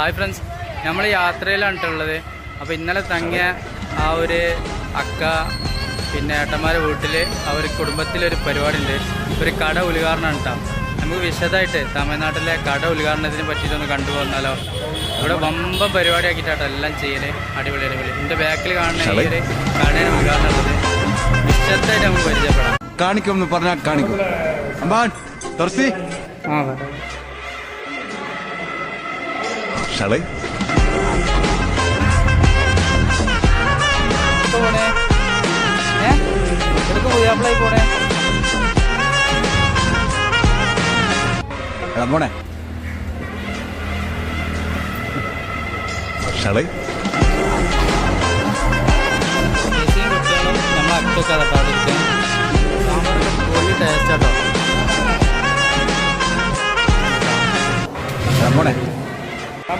Hi friends, നമ്മൾ യാത്രയിലാണ് ഉള്ളത്. അപ്പോൾ ഇന്നലെ തങ്ങിയ ആ ഒരു അക്ക പിന്നെ ഏട്ടന്മാരെ വീട്ടിൽ അവർ കുടുംബത്തിലൊരു പരിപാടി ഉണ്ട്, ഒരു കട ഉദ്ഘാടനം കേട്ടോ. നമുക്ക് വിശദമായിട്ട് തമിഴ്നാട്ടിലെ കട ഉദ്ഘാടനത്തിനെ പറ്റിയിട്ടൊന്ന് കണ്ടുപോകുന്നാലോ. ഇവിടെ വമ്പ പരിപാടി ആക്കിയിട്ടാട്ടോ എല്ലാം ചെയ്യല്, അടിപൊളി അടിപൊളി. എൻ്റെ ബാക്കിൽ കാണുന്ന ഈ ഒരു കടയുടെ ഉദ്ഘാടനം ഉള്ളത് വിശദമായിട്ട് നമുക്ക് പരിചയപ്പെടാം. കാണിക്കും പറഞ്ഞാൽ കാണിക്കും. പോണേ ഷളൈ കുട്ടികളും നമ്മൾ അക്കൊക്കെ അതൊക്കെ അവിടെ സാമ്പാറൊക്കെ ടേസ്റ്റ് ആട്ടോ. പോണേ